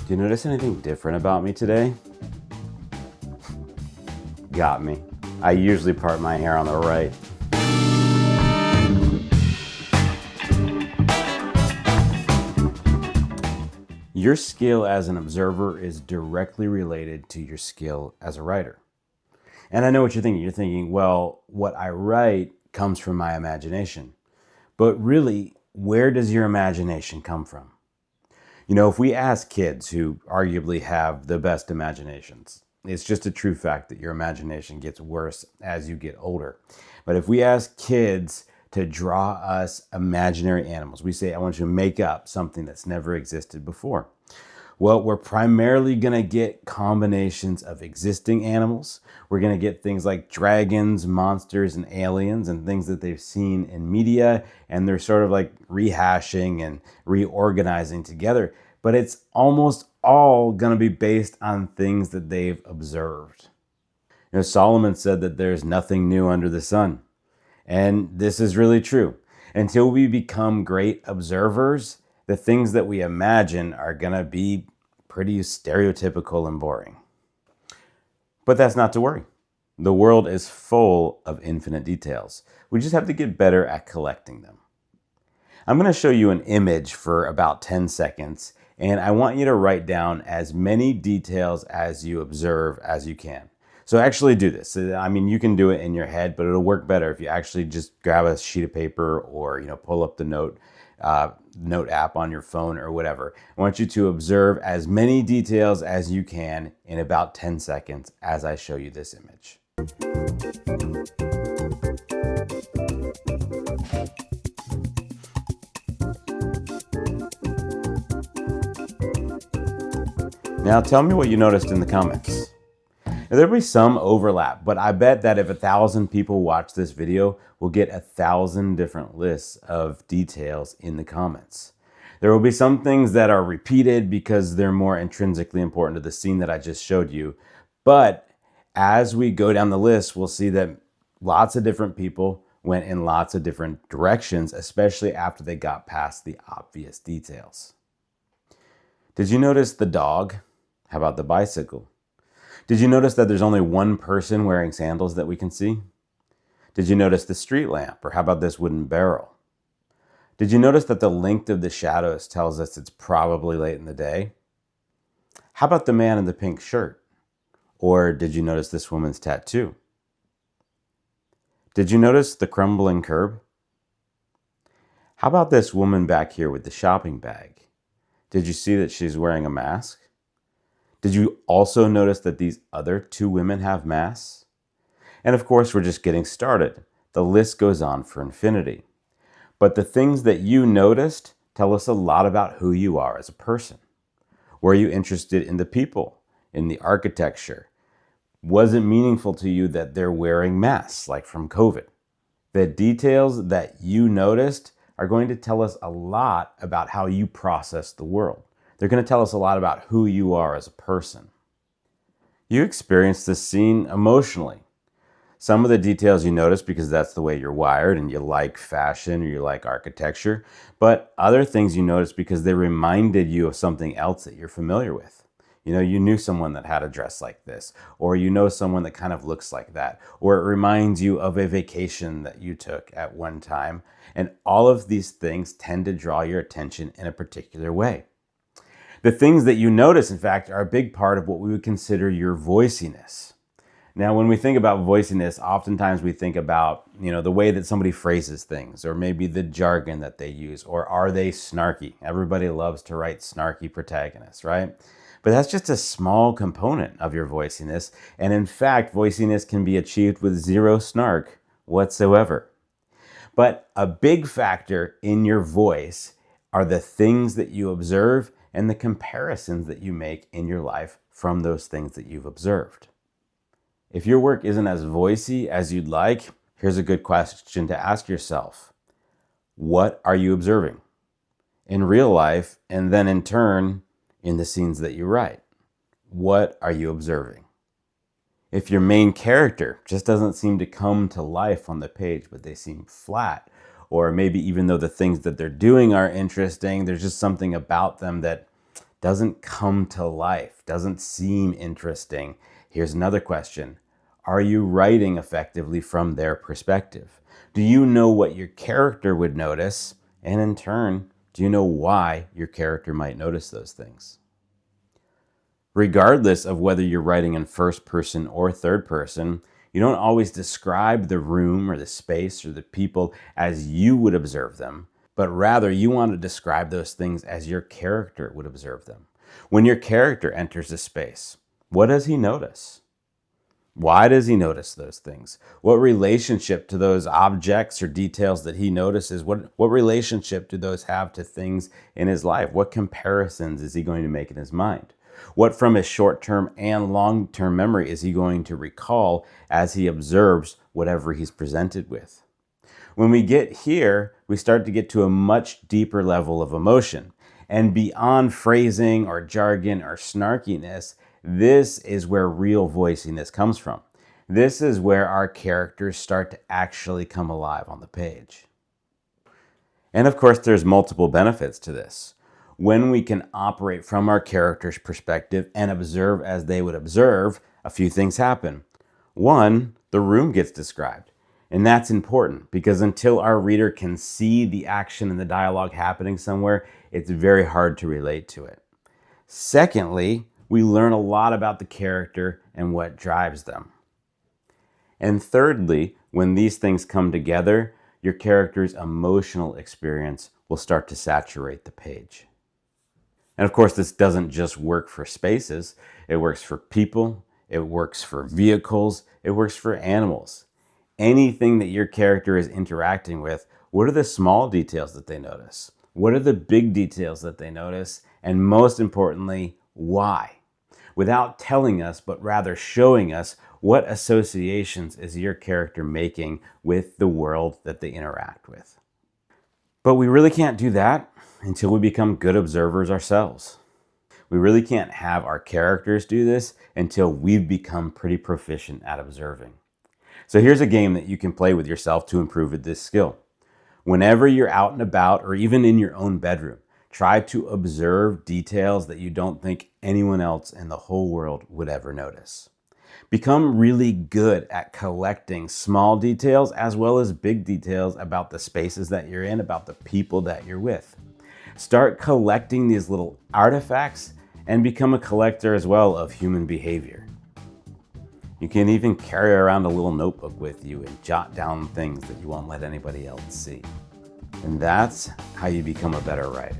Do you notice anything different about me today? Got me. I usually part my hair on the right. Your skill as an observer is directly related to your skill as a writer. And I know what you're thinking. You're thinking, well, what I write comes from my imagination. But really, where does your imagination come from? You know, if we ask kids who arguably have the best imaginations, it's just a true fact that your imagination gets worse as you get older. But if we ask kids to draw us imaginary animals, we say, I want you to make up something that's never existed before. Well, we're primarily going to get combinations of existing animals. We're going to get things like dragons, monsters, and aliens, and things that they've seen in media, and they're sort of like rehashing and reorganizing together. But it's almost all going to be based on things that they've observed. You know, Solomon said that there's nothing new under the sun. And this is really true. Until we become great observers, the things that we imagine are going to be pretty stereotypical and boring. But that's not to worry. The world is full of infinite details. We just have to get better at collecting them. I'm going to show you an image for about 10 seconds, and I want you to write down as many details as you observe as you can. So actually do this. I mean, you can do it in your head, but it'll work better if you actually just grab a sheet of paper or, pull up the note app on your phone or whatever. I want you to observe as many details as you can in about 10 seconds as I show you this image. Now tell me what you noticed in the comments. Now, there'll be some overlap, but I bet that if 1,000 people watch this video, we'll get 1,000 different lists of details in the comments. There will be some things that are repeated because they're more intrinsically important to the scene that I just showed you. But as we go down the list, we'll see that lots of different people went in lots of different directions, especially after they got past the obvious details. Did you notice the dog? How about the bicycle? Did you notice that there's only one person wearing sandals that we can see? Did you notice the street lamp? Or how about this wooden barrel? Did you notice that the length of the shadows tells us it's probably late in the day? How about the man in the pink shirt? Or did you notice this woman's tattoo? Did you notice the crumbling curb? How about this woman back here with the shopping bag? Did you see that she's wearing a mask? Did you also notice that these other two women have masks? And of course, we're just getting started. The list goes on for infinity. But the things that you noticed tell us a lot about who you are as a person. Were you interested in the people, in the architecture? Was it meaningful to you that they're wearing masks, like from COVID? The details that you noticed are going to tell us a lot about how you process the world. They're going to tell us a lot about who you are as a person. You experienced this scene emotionally. Some of the details you notice because that's the way you're wired and you like fashion or you like architecture, but other things you notice because they reminded you of something else that you're familiar with. You knew someone that had a dress like this, or you know someone that kind of looks like that, or it reminds you of a vacation that you took at one time. And all of these things tend to draw your attention in a particular way. The things that you notice, in fact, are a big part of what we would consider your voiciness. Now, when we think about voiciness, oftentimes we think about, the way that somebody phrases things, or maybe the jargon that they use, or are they snarky? Everybody loves to write snarky protagonists, right? But that's just a small component of your voiciness. And in fact, voiciness can be achieved with zero snark whatsoever. But a big factor in your voice are the things that you observe and the comparisons that you make in your life from those things that you've observed. If your work isn't as voicey as you'd like, here's a good question to ask yourself. What are you observing in real life, and then in turn, in the scenes that you write? What are you observing? If your main character just doesn't seem to come to life on the page, but they seem flat, or maybe even though the things that they're doing are interesting, there's just something about them that doesn't come to life, doesn't seem interesting. Here's another question. Are you writing effectively from their perspective? Do you know what your character would notice? And in turn, do you know why your character might notice those things? Regardless of whether you're writing in first person or third person, you don't always describe the room or the space or the people as you would observe them, but rather you want to describe those things as your character would observe them. When your character enters a space, what does he notice? Why does he notice those things? What relationship to those objects or details that he notices? What relationship do those have to things in his life? What comparisons is he going to make in his mind? What from his short-term and long-term memory is he going to recall as he observes whatever he's presented with? When we get here, we start to get to a much deeper level of emotion. And beyond phrasing or jargon or snarkiness, this is where real voiciness comes from. This is where our characters start to actually come alive on the page. And of course, there's multiple benefits to this. When we can operate from our character's perspective and observe as they would observe, a few things happen. One, the room gets described. And that's important because until our reader can see the action and the dialogue happening somewhere, it's very hard to relate to it. Secondly, we learn a lot about the character and what drives them. And thirdly, when these things come together, your character's emotional experience will start to saturate the page. And of course, this doesn't just work for spaces. It works for people, it works for vehicles, it works for animals. Anything that your character is interacting with, what are the small details that they notice? What are the big details that they notice? And most importantly, why? Without telling us, but rather showing us what associations is your character making with the world that they interact with. But we really can't do that until we become good observers ourselves. We really can't have our characters do this until we've become pretty proficient at observing. So here's a game that you can play with yourself to improve this skill. Whenever you're out and about, or even in your own bedroom, try to observe details that you don't think anyone else in the whole world would ever notice. Become really good at collecting small details as well as big details about the spaces that you're in, about the people that you're with. Start collecting these little artifacts and become a collector as well of human behavior. You can even carry around a little notebook with you and jot down things that you won't let anybody else see. And that's how you become a better writer.